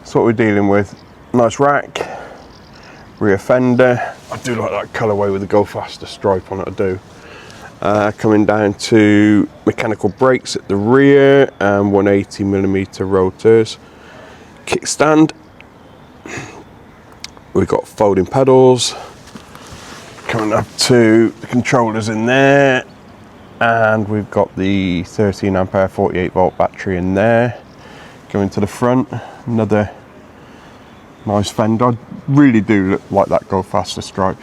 That's what we're dealing with. Nice rack, rear fender. I do like that colourway with the Go Faster stripe on it, I do. Coming down to mechanical brakes at the rear and 180mm rotors. Kickstand. We've got folding pedals. Coming up to the controllers in there. And we've got the 13 ampere 48 volt battery in there. Going to the front, another nice fender. I really do like that Go Faster stripe.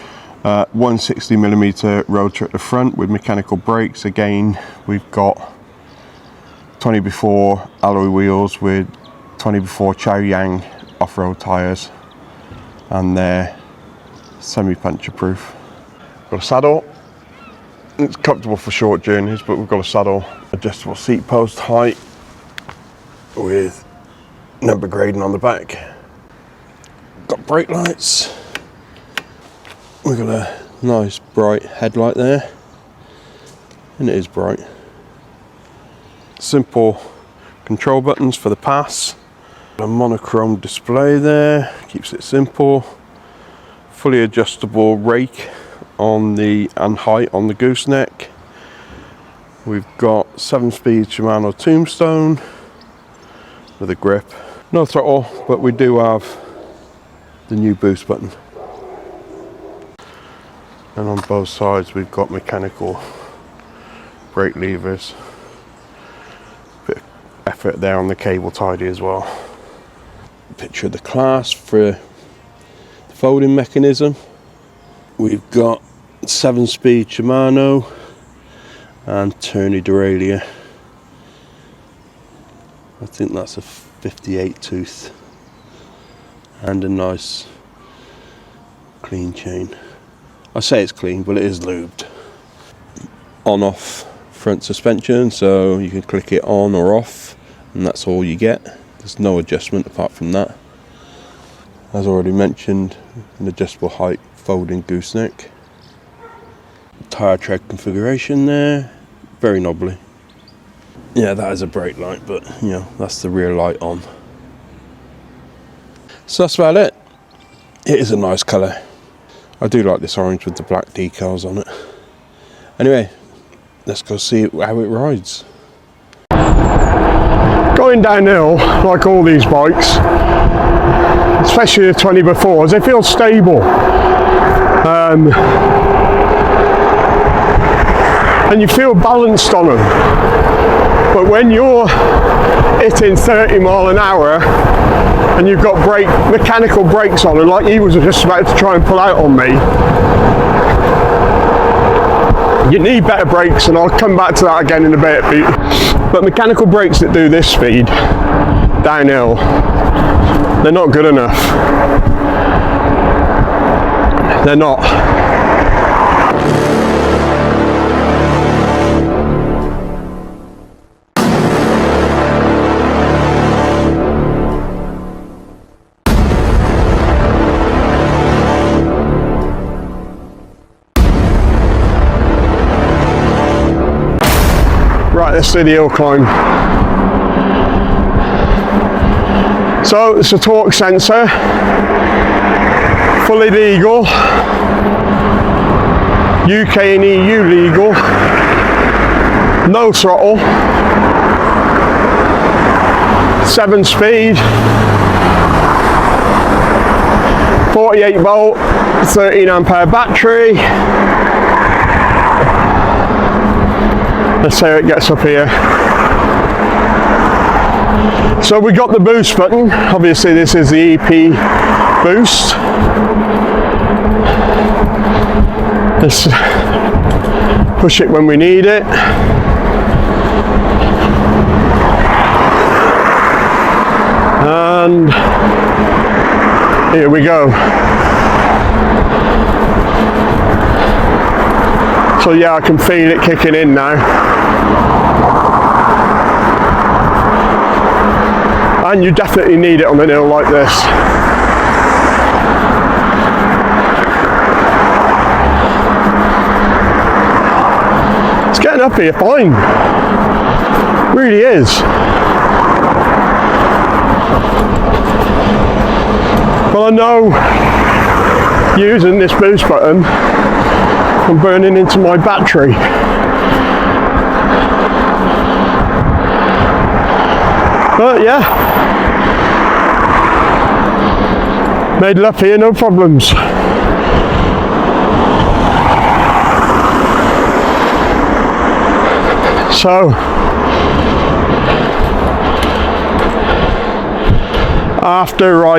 160mm rotor at the front with mechanical brakes. Again, we've got 20x4 alloy wheels with 20x4 Chow Yang off-road tyres, and they're semi-puncture proof. Got a saddle. It's comfortable for short journeys, but we've got a saddle. Adjustable seat post height with number grading on the back. Got brake lights. We've got a nice bright headlight there, and it is bright. Simple control buttons for the pass. A monochrome display there, keeps it simple. Fully adjustable rake on the and height on the gooseneck. We've got 7-speed Shimano Tombstone with a grip. No throttle, but we do have the new boost button. And on both sides we've got mechanical brake levers. Bit of effort there on the cable tidy as well. Picture of the clasp for the folding mechanism. We've got 7-speed Shimano and turny derailleur. I think that's a 58 tooth and a nice clean chain. I say it's clean, but it is lubed. On-off front suspension, so you can click it on or off, and that's all you get. There's no adjustment apart from that. As already mentioned, an adjustable height folding gooseneck. Tyre tread configuration there, very knobbly. Yeah, that is a brake light, but you know, that's the rear light on. So that's about it. It is a nice colour. I do like this orange with the black decals on it. Anyway, let's go see how it rides. Going downhill, like all these bikes, especially the 20x4s, they feel stable. And you feel balanced on them. But when you're hitting 30 mile an hour and you've got mechanical brakes on, and like he was just about to try and pull out on me, you need better brakes, and I'll come back to that again in a bit. But mechanical brakes that do this speed downhill, they're not good enough. They're not. Right, let's do the hill climb. So it's a torque sensor, fully legal, UK and EU legal, no throttle, 7-speed, 48 volt, 13 ampere battery. Let's see how it gets up here. So we got the boost button. Obviously this is the EP Boost. Let's push it when we need it. And here we go. So yeah, I can feel it kicking in now. And you definitely need it on a hill like this. It's getting up here fine. Really is. Well, I know using this boost button, I'm burning into my battery. But yeah, made it up here, no problems. So, after I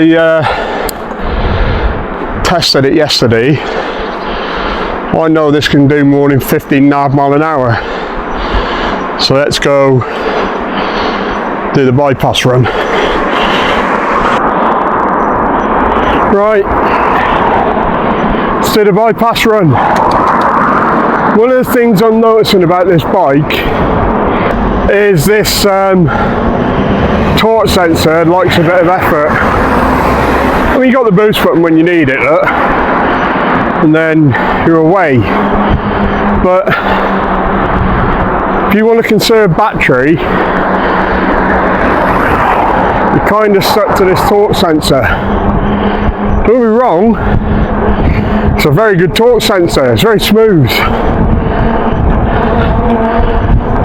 tested it yesterday, I know this can do more than 15.5 miles an hour. So let's go do the bypass run. Right, let's do the bypass run. One of the things I'm noticing about this bike is this torque sensor likes a bit of effort. I mean, you got the boost button when you need it, look, and then you're away. But if you want to conserve battery, you're kind of stuck to this torque sensor. Don't be wrong, it's a very good torque sensor, it's very smooth.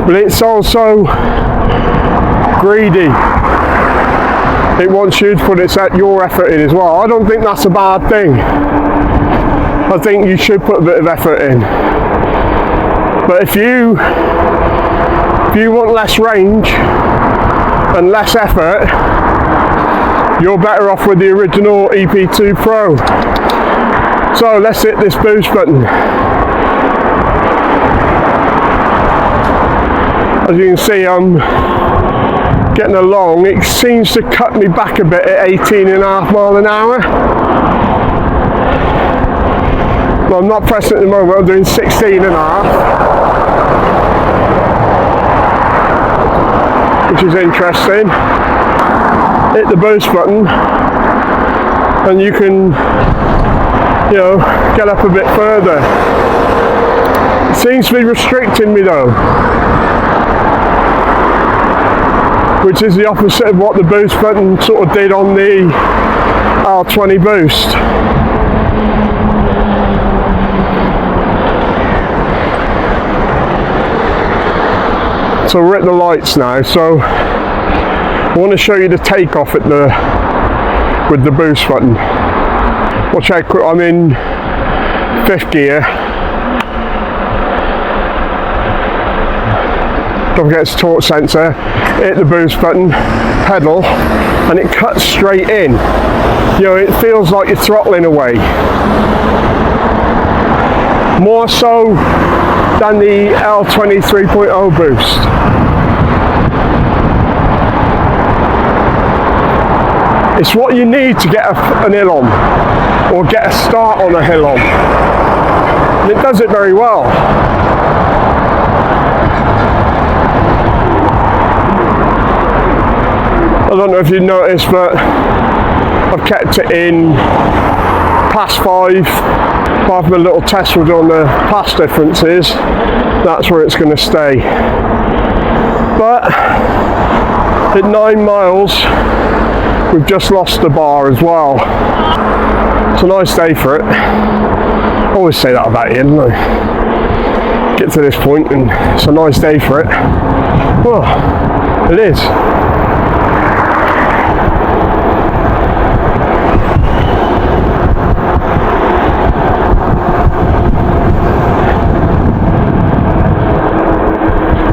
But it's also greedy. It wants you to put your effort in as well. I don't think that's a bad thing. I think you should put a bit of effort in. But if you want less range and less effort, you're better off with the original EP-2 Pro. So let's hit this boost button. As you can see, I'm getting along. It seems to cut me back a bit at 18.5 miles an hour. Well, I'm not pressing at the moment, I'm doing 16.5, which is interesting. Hit the boost button and you can, you know, get up a bit further. It seems to be restricting me though, which is the opposite of what the boost button sort of did on the R20 Boost. So we're at the lights now, so I want to show you the takeoff at with the boost button. Watch out quick, I'm in 5th gear. Don't forget it's torque sensor. Hit the boost button, pedal, and it cuts straight in. You know, it feels like you're throttling away. More so than the L20 3.0 Boost. It's what you need to get an hill on, or get a start on a hill on. And it does it very well. I don't know if you noticed, but I've kept it in past 5. Apart from a little test we'll do on the pass differences, that's where it's going to stay. But at 9 miles, we've just lost the bar as well. It's a nice day for it. I always say that about you, don't I? Get to this point and it's a nice day for it. Well, it is.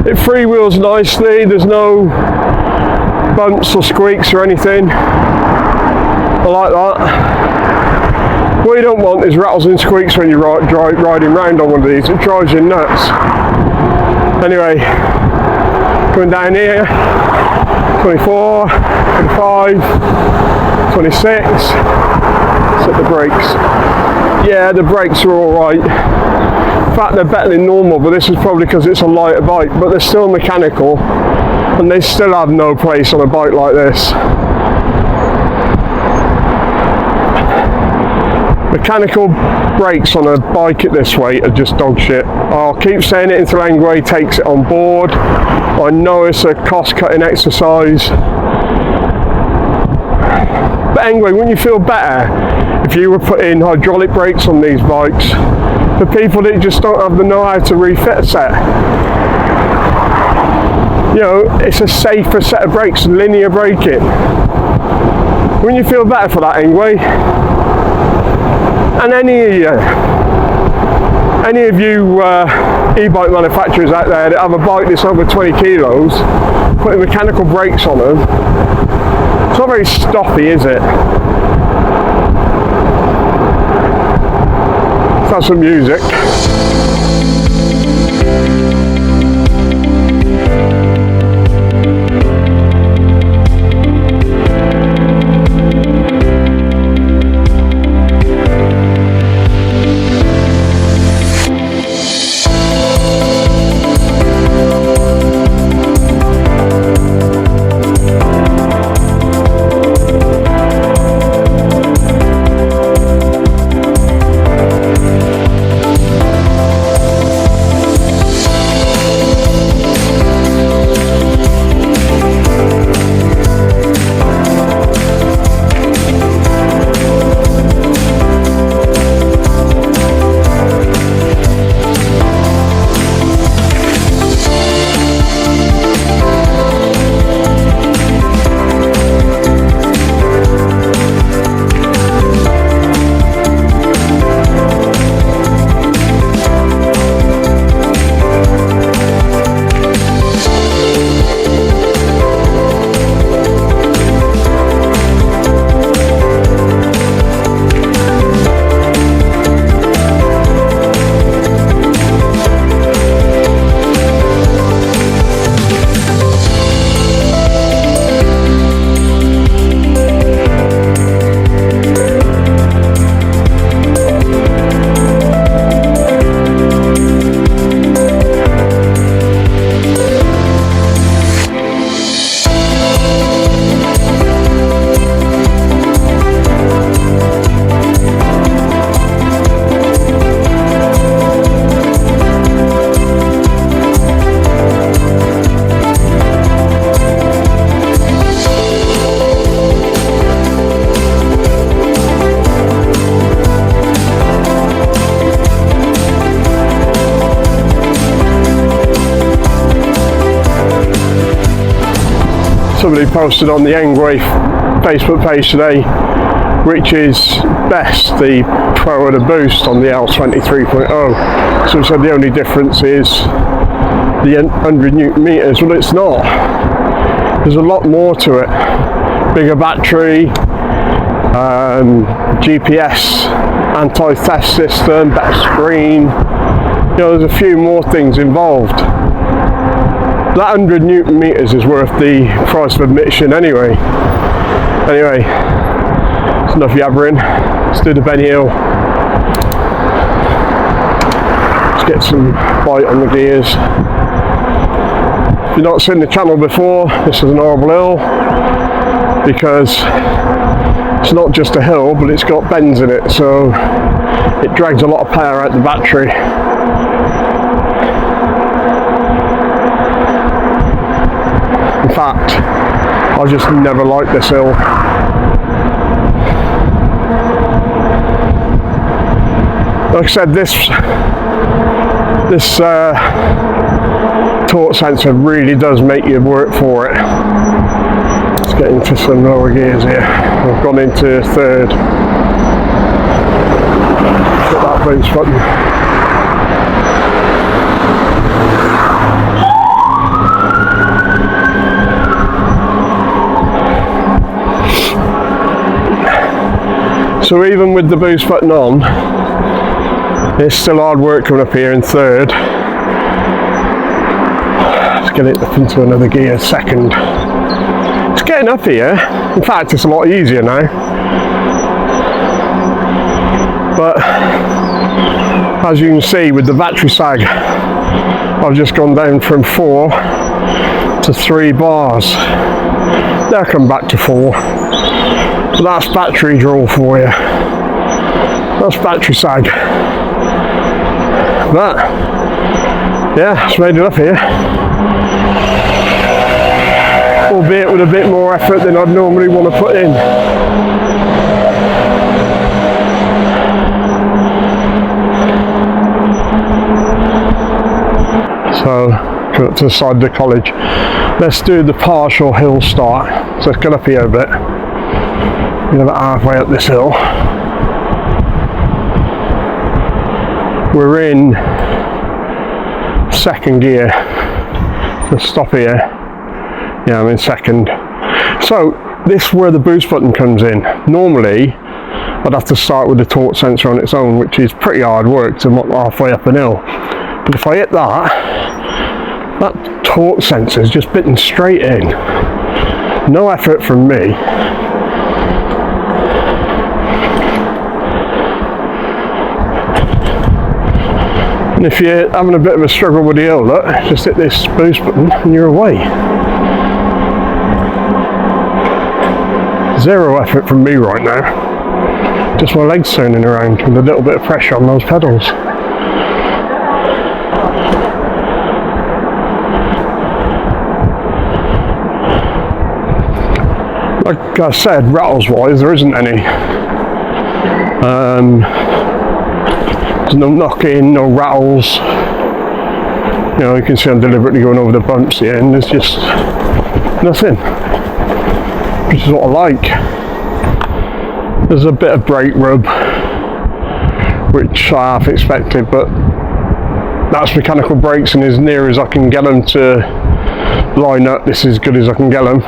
It freewheels nicely, there's no bumps or squeaks or anything. I like that. What you don't want is rattles and squeaks when you're riding around on one of these. It drives you nuts. Anyway, going down here, 24, 25, 26. Set the brakes. Yeah, the brakes are alright. In fact, they're better than normal, but this is probably because it's a lighter bike, but they're still mechanical and they still have no place on a bike like this. Mechanical brakes on a bike at this weight are just dog shit. I'll keep saying it until ENGWE takes it on board. I know it's a cost cutting exercise. But ENGWE, wouldn't you feel better if you were putting hydraulic brakes on these bikes for people that just don't have the know-how to refit a set? You know, it's a safer set of brakes than linear braking. Wouldn't you feel better for that, ENGWE? And any of you e-bike manufacturers out there that have a bike that's over 20 kilos, putting mechanical brakes on them, it's not very stoppy, is it? Let's have some music. Somebody posted on the ENGWE Facebook page today, which is best, the Pro or the Boost on the L23.0. So it said the only difference is the 100 Newton meters. Well, it's not. There's a lot more to it. Bigger battery, GPS, anti-theft system, better screen. You know, there's a few more things involved. That 100 Newton meters is worth the price of admission anyway. Anyway, it's enough yabbering. Let's do the Ben Hill. Let's get some bite on the gears. If you've not seen the channel before, this is an horrible hill because it's not just a hill, but it's got bends in it, so it drags a lot of power out the battery. In fact, I just never liked this hill. Like I said, this torque sensor really does make you work for it. Let's get into some lower gears here. I've gone into third. Hit that boost button. So even with the boost button on, it's still hard work coming up here in third. Let's get it up into another gear, second. It's getting up here. In fact, it's a lot easier now. But as you can see with the battery sag, I've just gone down from 4 to 3 bars. They'll come back to 4. So that's battery draw for you. That's battery sag. But yeah, it's made it up here. Albeit with a bit more effort than I'd normally want to put in. to the side of the college. Let's do the partial hill start. So let's get up here a bit. We're about halfway up this hill. We're in second gear. Let's stop here. Yeah, I'm in second. So this is where the boost button comes in. Normally I'd have to start with the torque sensor on its own, which is pretty hard work to not halfway up an hill. But if I hit that torque sensor is just bitten straight in. No effort from me. And if you're having a bit of a struggle with the hill, look, just hit this boost button and you're away. Zero effort from me right now. Just my legs turning around with a little bit of pressure on those pedals. Like I said, rattles wise, there isn't any. There's no knocking, no rattles. You know, you can see I'm deliberately going over the bumps here, and there's just nothing. Which is what I like. There's a bit of brake rub, which I half expected, but that's mechanical brakes, and as near as I can get them to line up, this is as good as I can get them.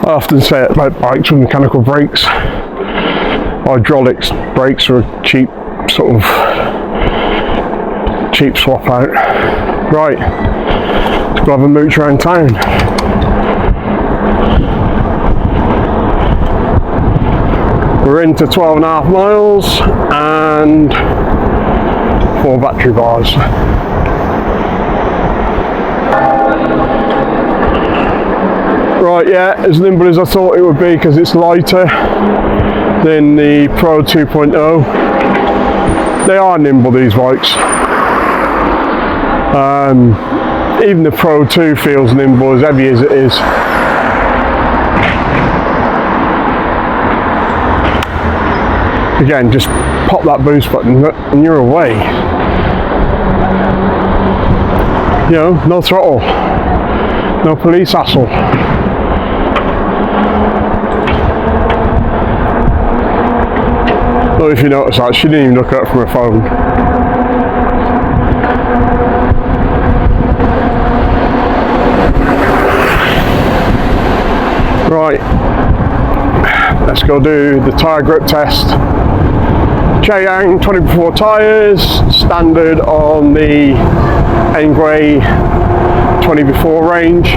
I often say it about bikes with mechanical brakes. Hydraulics brakes are a cheap swap out. Right, let's go have a mooch around town. We're into 12.5 miles and 4 battery bars. Right, yeah, as nimble as I thought it would be because it's lighter than the Pro 2.0. They are nimble, these bikes. Even the Pro 2 feels nimble, as heavy as it is. Again, just pop that boost button and you're away. You know, no throttle, no police hassle. Oh, if you notice that, she didn't even look up from her phone. Right, let's go do the tyre grip test. Cheyang 24 tyres, standard on the ENGWE 20 before range.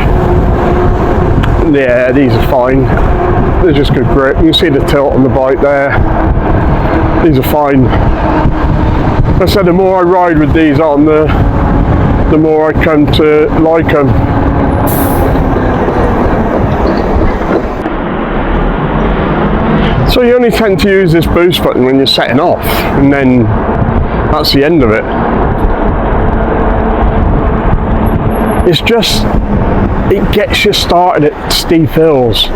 Yeah, these are fine. They're just good grip. You can see the tilt on the bike there. These are fine. Like I said, the more I ride with these on, the more I come to like them. So you only tend to use this boost button when you're setting off, and then that's the end of it. It's just, it gets you started at steep hills,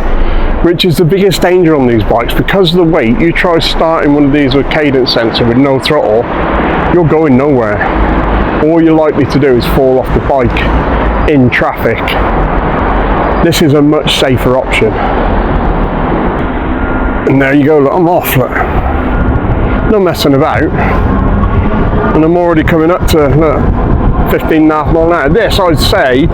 which is the biggest danger on these bikes. Because of the weight, you try starting one of these with cadence sensor with no throttle, you're going nowhere. All you're likely to do is fall off the bike in traffic. This is a much safer option. And there you go, look, I'm off, look. No messing about. And I'm already coming up to, look, 15.5 miles an hour. This, I'd say,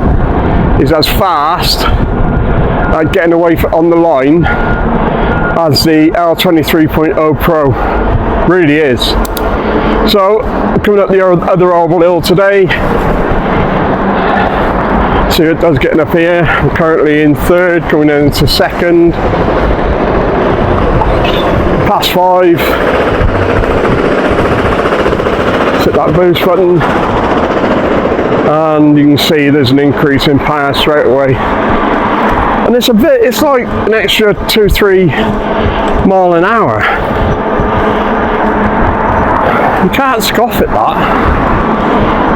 is as fast at getting away on the line as the L23.0 Pro. Really is. So, coming up the other oval hill today. See it does getting up here. I'm currently in third, coming into second. Past 5. Hit that boost button. And you can see there's an increase in power straight away. And it's like an extra 2-3 miles an hour. You can't scoff at that.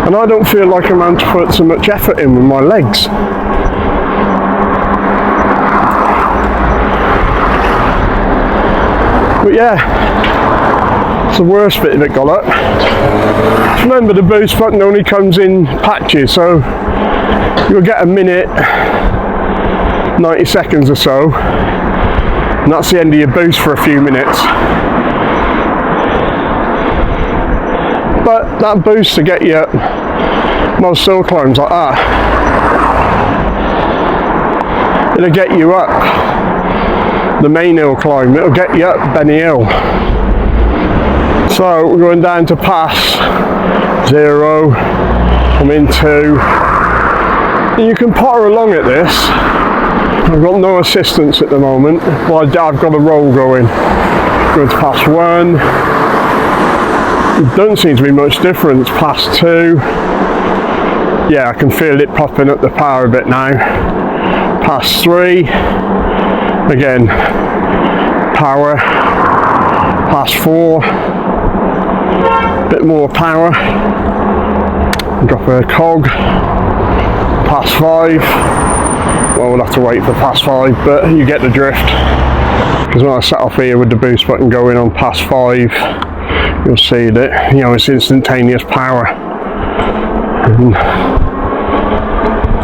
And I don't feel like I'm having to put so much effort in with my legs. But yeah, it's the worst bit of it got up. Remember, the boost button only comes in patches, so you'll get a minute, 90 seconds or so, and that's the end of your boost for a few minutes. But that boost to get you up most hill climbs like that, it'll get you up the main hill climb, it'll get you up Benny Hill. So we're going down to pass 0, I'm in 2, and you can potter along at this. I've got no assistance at the moment, but I've got a roll going. Going to pass 1, it doesn't seem to be much difference. Pass 2, yeah, I can feel it popping up the power a bit now. Pass 3, again, power. Pass 4, bit more power. Drop a cog. Pass 5, well, we'll have to wait for pass 5, but you get the drift. Because when I set off here with the boost button going on pass 5, you'll see that, you know, it's instantaneous power. And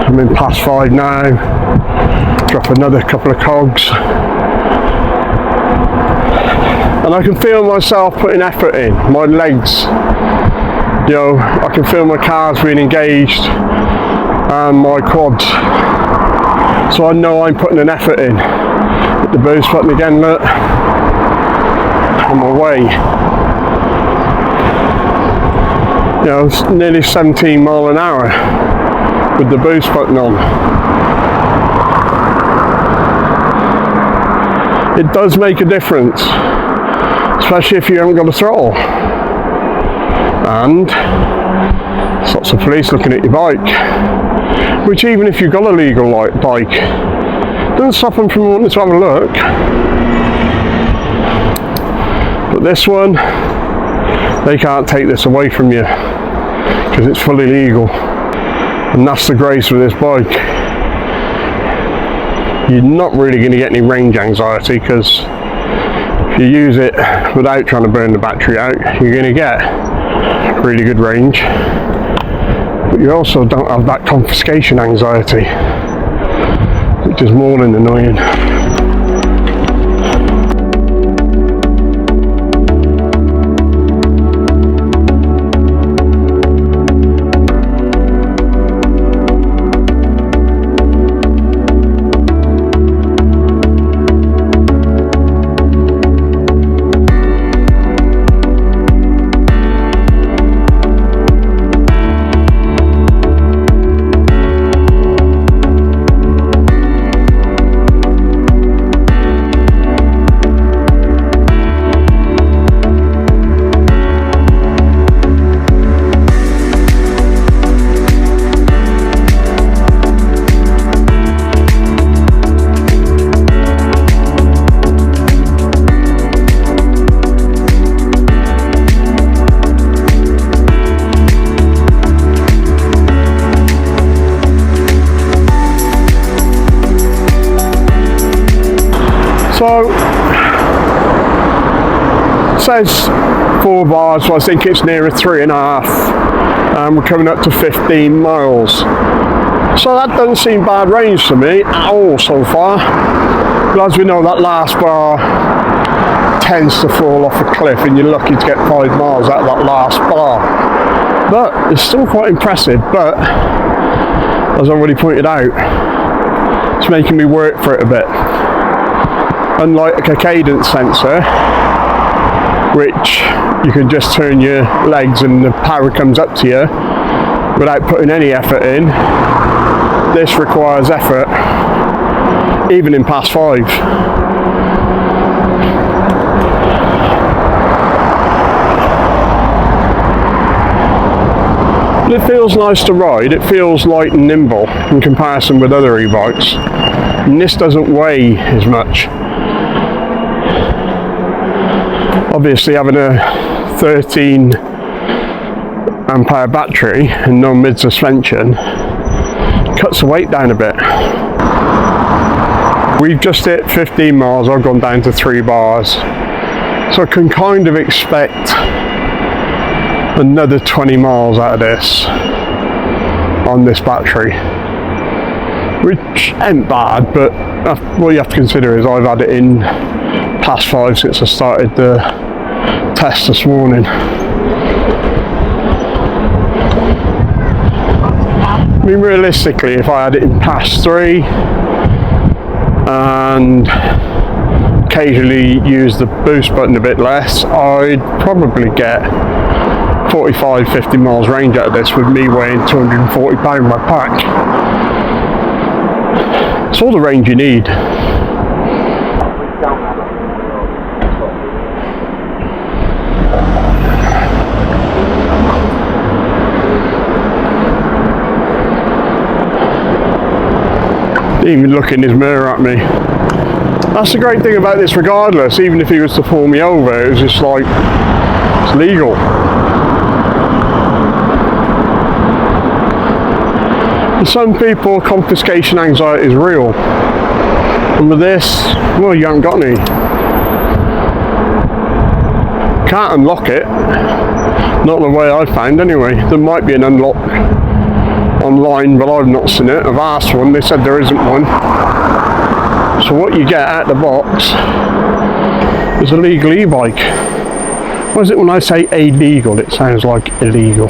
I'm in pass 5 now. Drop another couple of cogs. And I can feel myself putting effort in, my legs. You know, I can feel my calves being engaged and my quads. So I know I'm putting an effort in. Hit the boost button again, look. On my way. You know, it's nearly 17 mile an hour with the boost button on. It does make a difference, especially if you haven't got a throttle. And there's lots of police looking at your bike, which even if you've got a legal bike, doesn't stop them from wanting to have a look. But this one, they can't take this away from you because it's fully legal, and that's the grace with this bike. You're not really going to get any range anxiety, because if you use it without trying to burn the battery out, you're going to get really good range, but you also don't have that confiscation anxiety, which is more than annoying. So, it says 4 bars, so I think it's nearer 3.5, and we're coming up to 15 miles. So that doesn't seem bad range to me at all so far. But as we know, that last bar tends to fall off a cliff, and you're lucky to get 5 miles out of that last bar. But it's still quite impressive, but as I already pointed out, it's making me work for it a bit. Unlike a cadence sensor, which you can just turn your legs and the power comes up to you without putting any effort in, this requires effort, even in pass 5. But it feels nice to ride, it feels light and nimble in comparison with other e-bikes, and this doesn't weigh as much. Obviously, having a 13 ampere battery and no mid suspension cuts the weight down a bit. We've just hit 15 miles, I've gone down to 3 bars, so I can kind of expect another 20 miles out of this on this battery, which ain't bad, but what you have to consider is I've had it in past 5 since I started the test this morning. I mean, realistically, if I had it in past 3 and occasionally use the boost button a bit less, I'd probably get 45-50 miles range out of this with me weighing 240 pounds in my pack. It's all the range you need. Didn't even look in his mirror at me. That's the great thing about this regardless, even if he was to pull me over, it was just like, it's legal. For some people, confiscation anxiety is real. And with this, well, you haven't got any. Can't unlock it. Not the way I found anyway. There might be an unlock online, but I've not seen it. I've asked one, they said there isn't one. So what you get out the box is a legal e-bike. What is it when I say illegal? It sounds like illegal.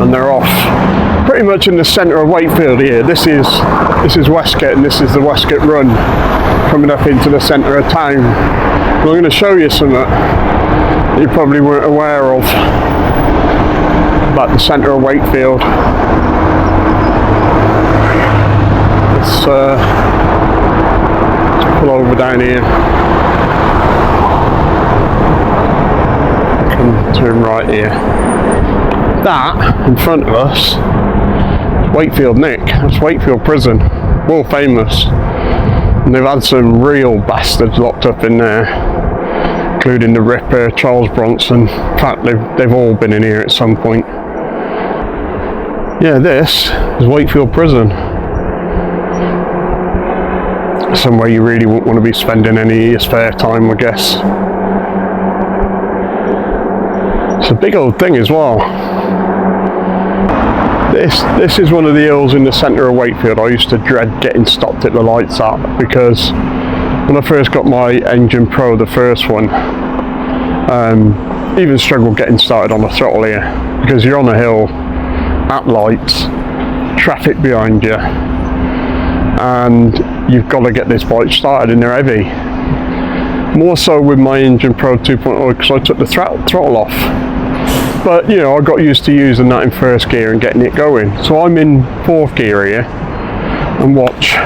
And they're off. Pretty much in the centre of Wakefield here. This is Westgate, and this is the Westgate Run coming up into the centre of town. I'm going to show you something that you probably weren't aware of about the centre of Wakefield. Let's pull over down here. Come turn right here. That in front of us, Wakefield Nick, that's Wakefield Prison, world famous, and they've had some real bastards locked up in there, including the Ripper, Charles Bronson. In fact, they've all been in here at some point. Yeah, this is Wakefield Prison. Somewhere you really wouldn't want to be spending any of your spare time, I guess. It's a big old thing as well. This is one of the hills in the centre of Wakefield I used to dread getting stopped at the lights at, because when I first got my ENGWE Pro, the first one, even struggled getting started on the throttle here, because you're on a hill at lights, traffic behind you, and you've got to get this bike started and they're heavy. More so with my ENGWE Pro 2.0 because I took the throttle off. But you know, I got used to using that in first gear and getting it going. So I'm in 4th gear here, and watch.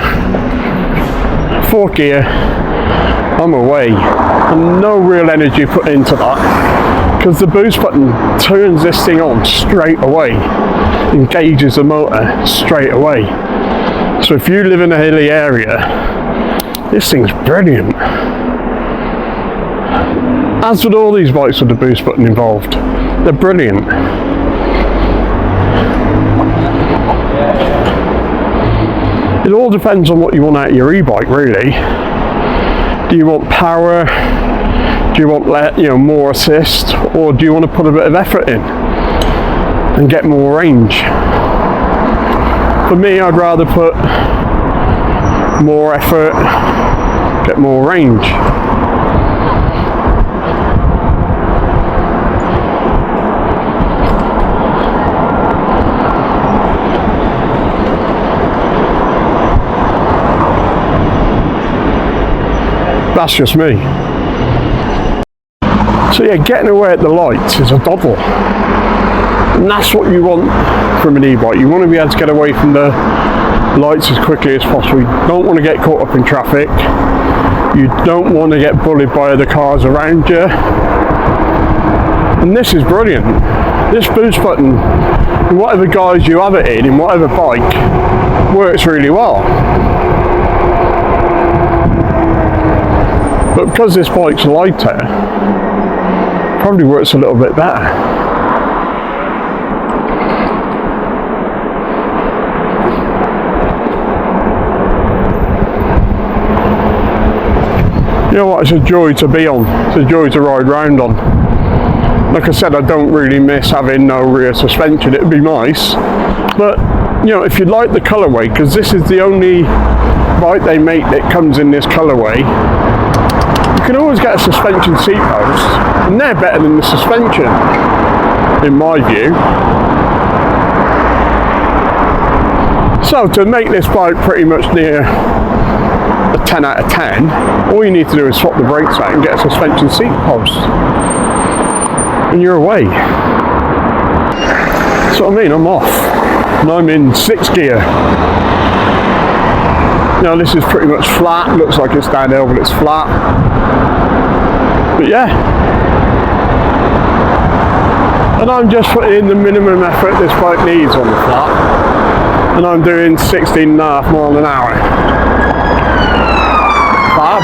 4th gear, I'm away. And no real energy put into that, because the boost button turns this thing on straight away, engages the motor straight away. So if you live in a hilly area, this thing's brilliant. As with all these bikes with the boost button involved, they're brilliant. It all depends on what you want out of your e-bike, really. Do you want power? Do you want more assist, or do you want to put a bit of effort in and get more range? For me, I'd rather put more effort, get more range. That's just me. So yeah, getting away at the lights is a doddle. And that's what you want from an e-bike. You want to be able to get away from the lights as quickly as possible. You don't want to get caught up in traffic. You don't want to get bullied by other cars around you. And this is brilliant. This boost button, in whatever guise you have it in whatever bike, works really well. But because this bike's lighter, probably works a little bit better. You know what, it's a joy to be on, it's a joy to ride round on. Like I said, I don't really miss having no rear suspension, it would be nice. But, you know, if you like the colourway, because this is the only bike they make that comes in this colourway, you can always get a suspension seat post, and they're better than the suspension, in my view. So to make this bike pretty much near a 10 out of 10, all you need to do is swap the brakes out and get a suspension seat post, and you're away. That's what I mean, I'm off, and I'm in 6th gear. Now this is pretty much flat, looks like it's downhill but it's flat, but yeah. And I'm just putting in the minimum effort this bike needs on the flat, and I'm doing 16.5 miles an hour. Fab.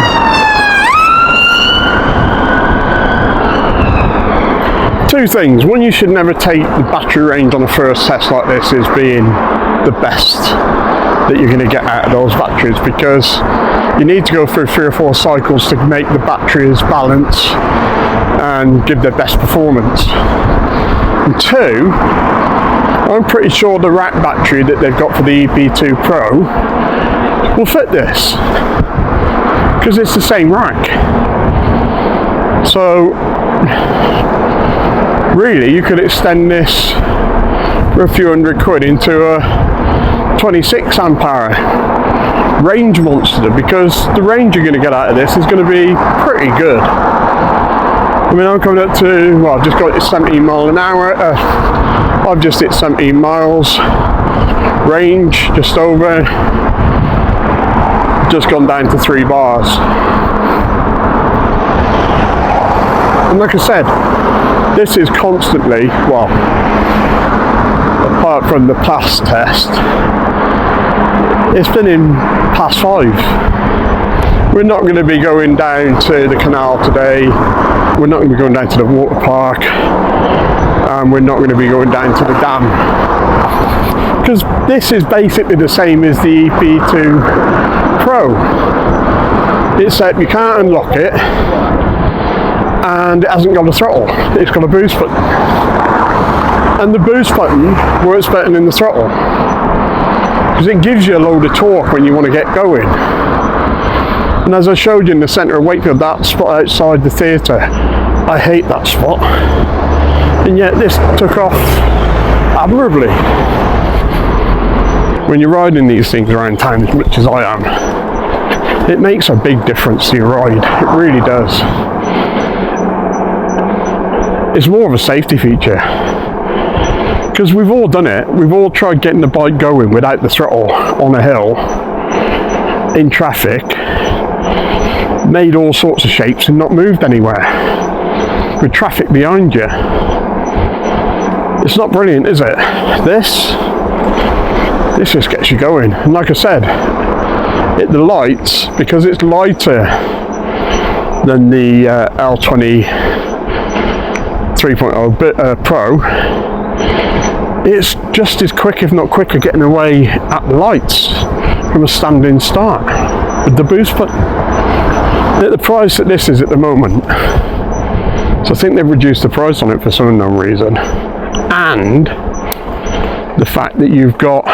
Two things. One, you should never take the battery range on a first test like this as being the best that you're going to get out of those batteries, because you need to go through 3 or 4 cycles to make the batteries balance and give their best performance. And 2, I'm pretty sure the rack battery that they've got for the EP-2 Pro will fit this, because it's the same rack. So really you could extend this for a few £100 into a 26 amp hour range monster, because the range you're going to get out of this is going to be pretty good. I mean, I'm coming up to, well, I've just got it 17 miles an hour. I've just hit 17 miles range, just over. Just gone down to 3 bars. And like I said, this is constantly, well, apart from the pass test, it's been in pass 5. We're not going to be going down to the canal today, we're not going to be going down to the water park, and we're not going to be going down to the dam, because this is basically the same as the EP-2 Pro, except you can't unlock it and it hasn't got a throttle, it's got a boost button, and the boost button works better than the throttle because it gives you a load of torque when you want to get going. And as I showed you in the centre of Wakefield, that spot outside the theatre, I hate that spot, and yet this took off admirably. When you're riding these things around town as much as I am, it makes a big difference to your ride, it really does. It's more of a safety feature, because we've all done it, we've all tried getting the bike going without the throttle on a hill, in traffic, made all sorts of shapes and not moved anywhere, with traffic behind you. It's not brilliant, is it? This just gets you going, and like I said, the lights, because it's lighter than the L20 3.0 Pro, it's just as quick, if not quicker, getting away at the lights from a standing start with the boost button. At the price that this is at the moment, so I think they've reduced the price on it for some unknown reason, and the fact that you've got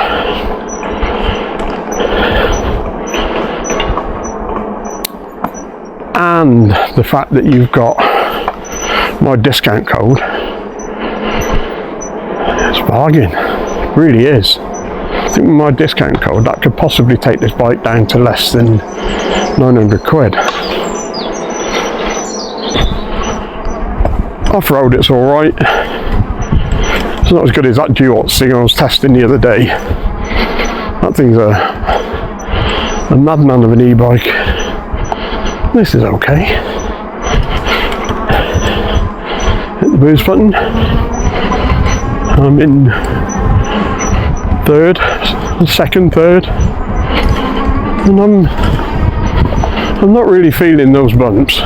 my discount code, it's a bargain, it really is. I think with my discount code that could possibly take this bike down to less than £900. Off-road it's alright, it's not as good as that Duots thing I was testing the other day. That thing's a madman of an e-bike. This is okay. Hit the boost button. I'm in second, third, and I'm not really feeling those bumps.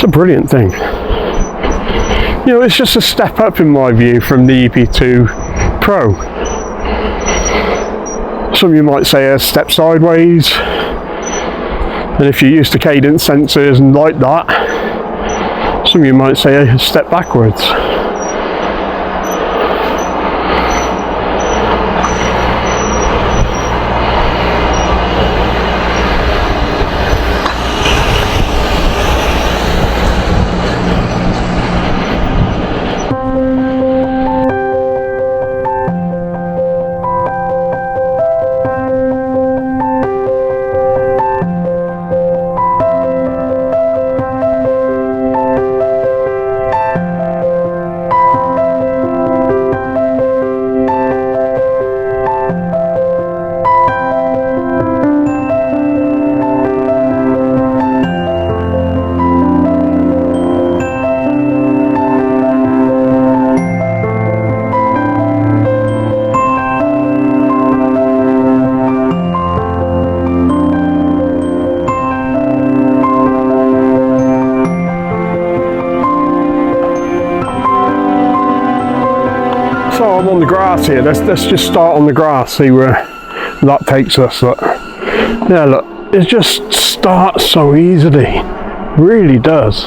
It's a brilliant thing. You know, it's just a step up in my view from the EP-2 Pro. Some of you might say a step sideways, and if you're used to cadence sensors and like that, some of you might say a step backwards. So I'm on the grass here. Let's just start on the grass, see where that takes us. Look. Yeah, look, it just starts so easily. Really does.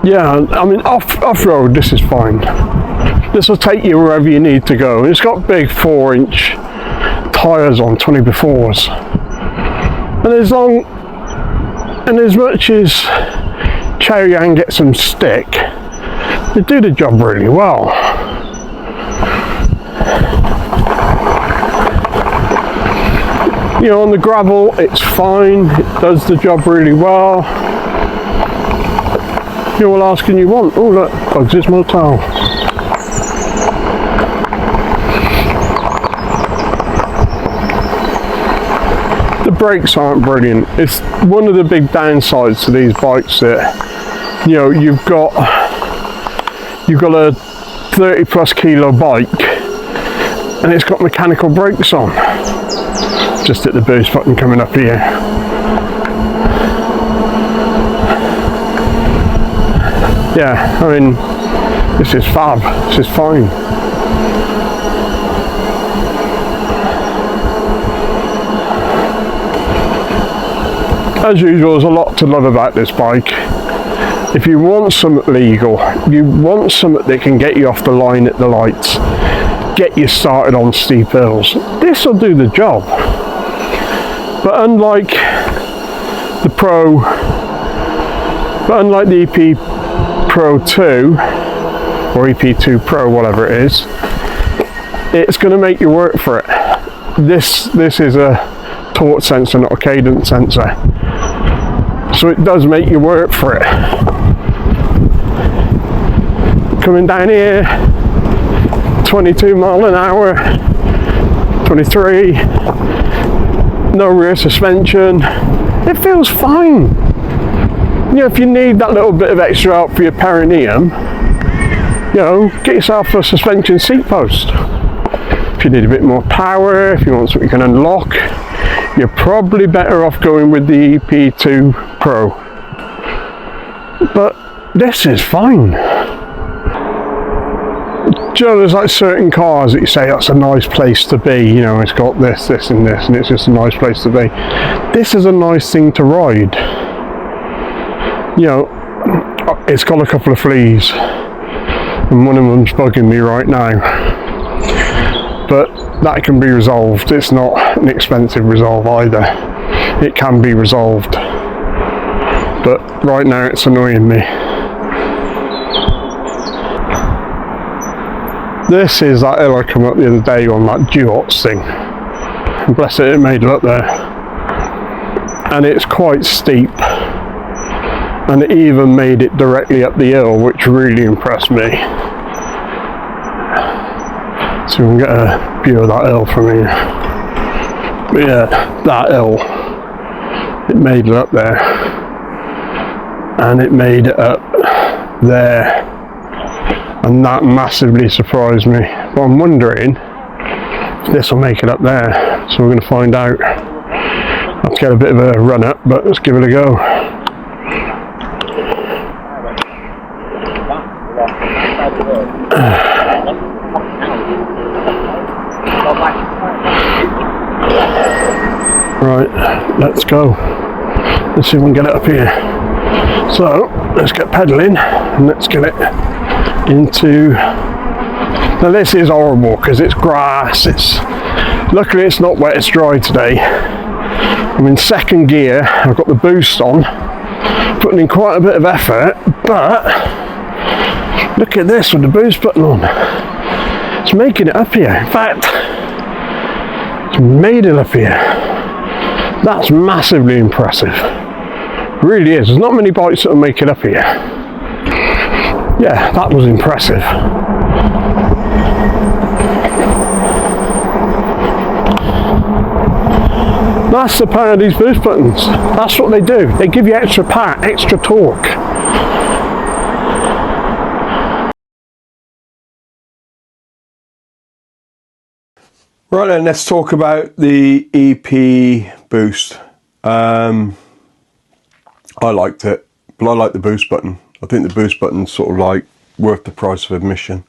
Yeah, I mean off-road this is fine. This will take you wherever you need to go. It's got big 4-inch tyres on, 20x4s. And as much as Chow Yang gets some stick, they do the job really well. You know, on the gravel it's fine, it does the job really well. You know, what else can you want? Oh look, Bugs, it's my towel. The brakes aren't brilliant. It's one of the big downsides to these bikes that, you know, you've got a 30+ kilo bike and it's got mechanical brakes on. Just hit the boost button coming up here. Yeah, I mean, this is fab, this is fine. As usual, there's a lot to love about this bike. If you want something legal, you want something that can get you off the line at the lights, get you started on steep hills, this will do the job. But unlike the EP-Pro 2, or EP-2 Pro, whatever it is, it's going to make you work for it. This is a torque sensor, not a cadence sensor. So it does make you work for it. Coming down here, 22 mile an hour, 23, no rear suspension. It feels fine. You know, if you need that little bit of extra help for your perineum, you know, get yourself a suspension seat post. If you need a bit more power, if you want something you can unlock, you're probably better off going with the EP-2 Pro. But this is fine. Do you know, there's like certain cars that you say that's a nice place to be, you know, it's got this, this and this, and it's just a nice place to be. This is a nice thing to ride. You know, it's got a couple of fleas, and one of them's bugging me right now. But that can be resolved. It's not an expensive resolve either. It can be resolved. But right now it's annoying me. This is that hill I come up the other day on that duots thing. And bless it made it up there. And it's quite steep. And it even made it directly up the hill, which really impressed me. So we can get a view of that hill from here. But yeah, that hill, it made it up there. And it made it up there. And that massively surprised me. But I'm wondering if this will make it up there. So we're going to find out. I'll have to get a bit of a run up, but let's give it a go. let's go. Let's see if we can get it up here. So let's get pedalling and let's get it into. Now this is horrible because it's grass. Luckily it's not wet, it's dry today. I'm in second gear. I've got the boost on, putting in quite a bit of effort, but look at this with the boost button on. It's making it up here. In fact, it's made it up here. That's massively impressive. It really is. There's not many bikes that will make it up here. Yeah, that was impressive. That's the power of these boost buttons. That's what they do. They give you extra power, extra torque. Right then, let's talk about the EP Boost. I liked it, but I like the boost button. I think the boost button's sort of like worth the price of admission.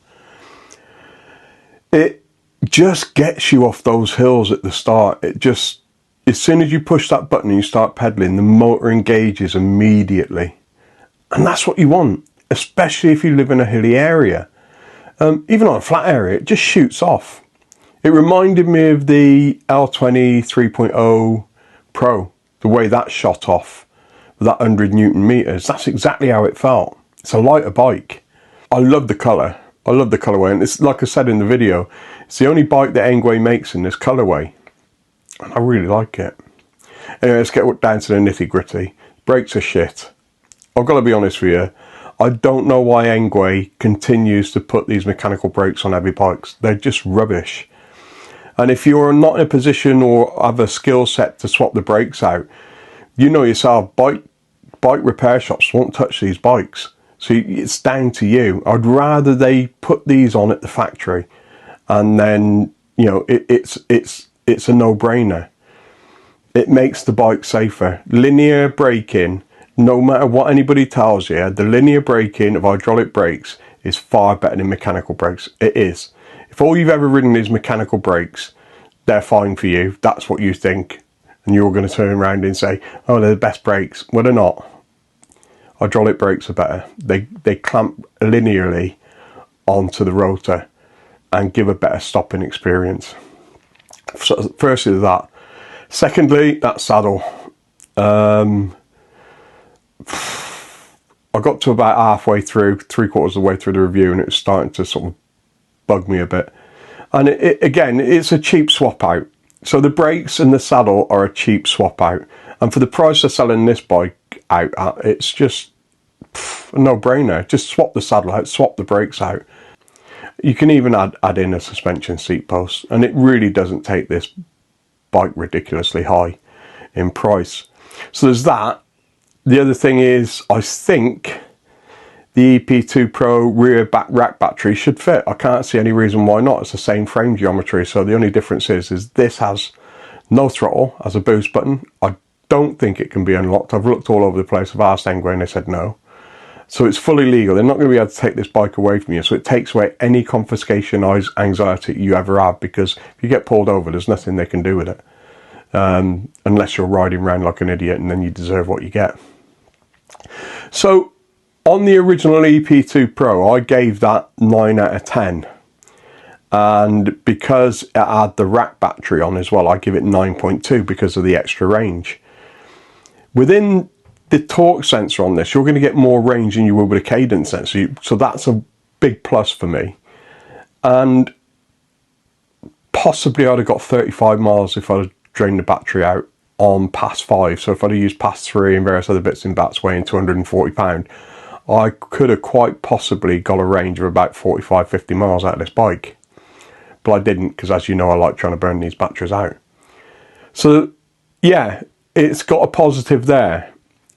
It just gets you off those hills at the start. It just, as soon as you push that button and you start pedaling, the motor engages immediately. And that's what you want, especially if you live in a hilly area. Even on a flat area, it just shoots off. It reminded me of the L20 3.0 Pro, the way that shot off with that 100 Newton meters. That's exactly how it felt. It's a lighter bike. I love the colour. I love the colourway, and it's like I said in the video, it's the only bike that ENGWE makes in this colourway, and I really like it. Anyway, let's get down to the nitty gritty. Brakes are shit. I've got to be honest with you. I don't know why ENGWE continues to put these mechanical brakes on heavy bikes. They're just rubbish. And if you're not in a position or have a skill set to swap the brakes out, you know yourself, bike repair shops won't touch these bikes. So it's down to you. I'd rather they put these on at the factory, and then, you know, it's a no-brainer. It makes the bike safer. Linear braking, no matter what anybody tells you, the linear braking of hydraulic brakes is far better than mechanical brakes. It is. If all you've ever ridden is mechanical brakes, they're fine for you. That's what you think. And you're going to turn around and say, oh, they're the best brakes. Well, they're not. Hydraulic brakes are better. They clamp linearly onto the rotor and give a better stopping experience. So firstly, that. Secondly, that saddle. I got to about halfway through, 3/4 of the way through the review, and it was starting to sort of bug me a bit. And again, it's a cheap swap out. So the brakes and the saddle are a cheap swap out. And for the price of selling this bike out at, it's just a no-brainer. Just swap the saddle out, swap the brakes out. You can even add in a suspension seat post, and it really doesn't take this bike ridiculously high in price. So there's that. The other thing is, I think the EP-2 Pro rear rack battery should fit. I can't see any reason why not. It's the same frame geometry, so the only difference is this has no throttle as a boost button. I don't think it can be unlocked. I've looked all over the place. I've asked ENGWE and they said no. So it's fully legal. They're not going to be able to take this bike away from you. So it takes away any confiscation anxiety you ever have, because if you get pulled over, there's nothing they can do with it. Unless you're riding around like an idiot, and then you deserve what you get. So on the original EP-2 Pro, I gave that 9 out of 10. And because it had the rack battery on as well, I give it 9.2 because of the extra range. Within the torque sensor on this, you're going to get more range than you will with a cadence sensor. So that's a big plus for me. And possibly I'd have got 35 miles if I'd have drained the battery out on Pass 5. So if I'd have used Pass 3 and various other bits and bats weighing 240 pounds, I could have quite possibly got a range of about 45-50 miles out of this bike. But I didn't, because as you know, I like trying to burn these batteries out. So yeah, it's got a positive there.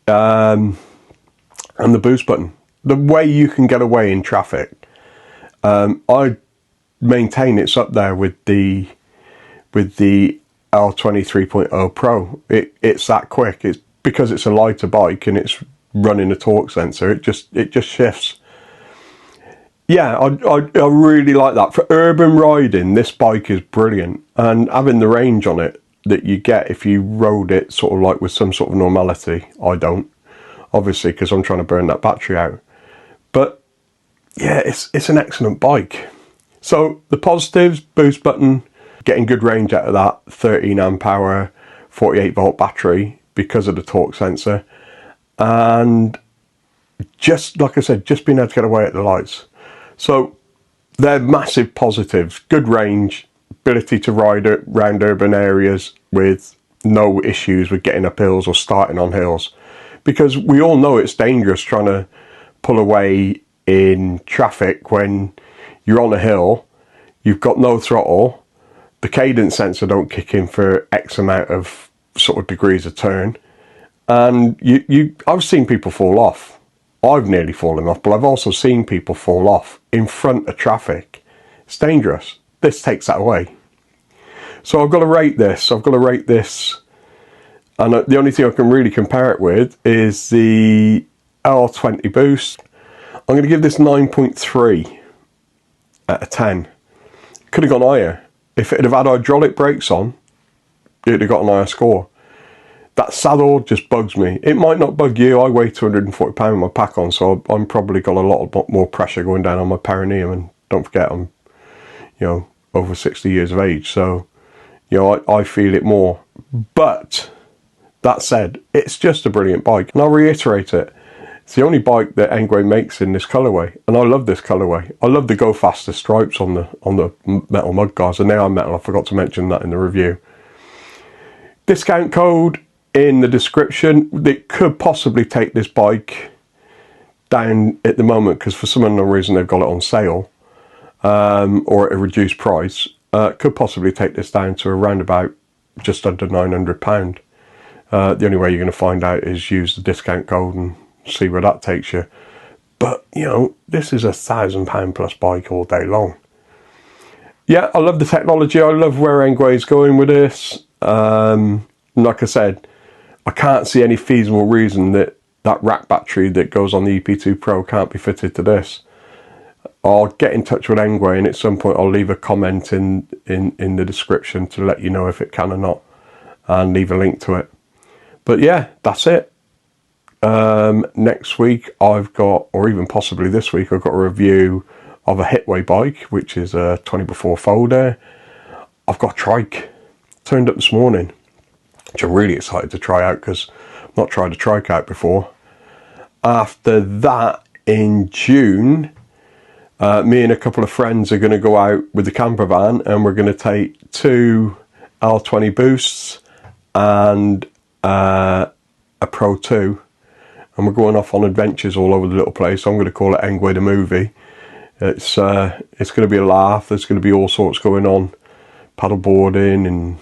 And the boost button, the way you can get away in traffic, I maintain it's up there with the L20 3.0 Pro. It's that quick. It's because it's a lighter bike and it's running a torque sensor. It just shifts. Yeah, I really like that. For urban riding, this bike is brilliant, and having the range on it, that you get if you rode it sort of like with some sort of normality. I don't, obviously, because I'm trying to burn that battery out. But yeah, it's an excellent bike. So the positives: boost button, getting good range out of that 13 amp hour 48 volt battery because of the torque sensor, and just like I said, just being able to get away at the lights. So they're massive positives. Good range, ability to ride around urban areas with no issues with getting up hills or starting on hills, because we all know it's dangerous trying to pull away in traffic when you're on a hill, you've got no throttle, the cadence sensor don't kick in for X amount of sort of degrees of turn, and I've seen people fall off. I've nearly fallen off, but I've also seen people fall off in front of traffic. It's dangerous. This takes that away. So I've got to rate this. And the only thing I can really compare it with is the L20 Boost. I'm going to give this 9.3 out of 10. Could have gone higher. If it had hydraulic brakes on, it would have got an higher score. That saddle just bugs me. It might not bug you. I weigh 240 pounds with my pack on, so I'm probably got a lot more pressure going down on my perineum. And don't forget, I'm, over 60 years of age, so I feel it more. But that said, it's just a brilliant bike, and I'll reiterate it. It's the only bike that ENGWE makes in this colourway, and I love this colourway. I love the Go Faster stripes on the metal mudguards, and they are metal. I forgot to mention that in the review. Discount code in the description. They could possibly take this bike down at the moment, because for some unknown reason they've got it on sale, or at a reduced price. Could possibly take this down to around about just under £900. The only way you're going to find out is use the discount code and see where that takes you. But this is £1,000 plus bike all day long. Yeah, I love the technology. I love where ENGWE is going with this. Like I said, I can't see any feasible reason that rack battery that goes on the EP-2 Pro can't be fitted to this. I'll get in touch with ENGWE, and at some point I'll leave a comment in the description to let you know if it can or not, and leave a link to it. But yeah, that's it. Next week I've got, or even possibly this week, I've got a review of a Hitway bike, which is a 20x4 folder. I've got a trike, turned up this morning, which I'm really excited to try out, because I've not tried a trike out before. After that, in June, me and a couple of friends are going to go out with the camper van, and we're going to take 2 L20 Boosts and a Pro 2, and we're going off on adventures all over the little place. I'm going to call it ENGWE the movie. It's going to be a laugh. There's going to be all sorts going on, paddleboarding, and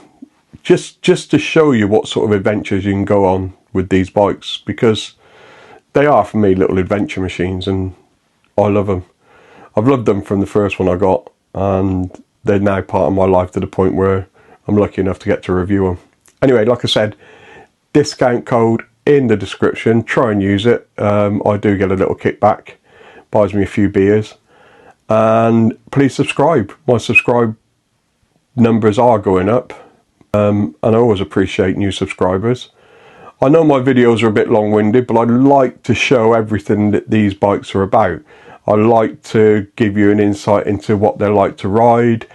just to show you what sort of adventures you can go on with these bikes, because they are, for me, little adventure machines, and I love them. I've loved them from the first one I got, and they're now part of my life to the point where I'm lucky enough to get to review them. Anyway, like I said, discount code in the description. Try and use it. I do get a little kickback. Buys me a few beers. And please subscribe. My subscribe numbers are going up, and I always appreciate new subscribers. I know my videos are a bit long-winded, but I like to show everything that these bikes are about. I like to give you an insight into what they're like to ride,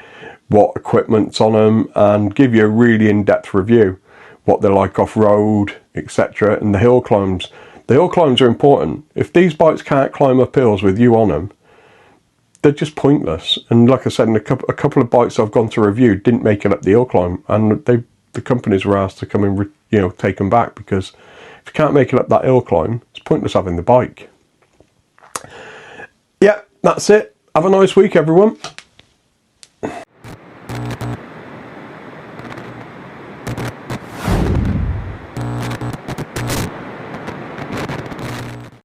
what equipment's on them, and give you a really in-depth review, what they're like off-road, etc. And the hill climbs. The hill climbs are important. If these bikes can't climb up hills with you on them, they're just pointless. And like I said, a couple of bikes I've gone to review didn't make it up the hill climb, and the companies were asked to come and take them back, because if you can't make it up that hill climb, it's pointless having the bike. Yeah, that's it. Have a nice week, everyone.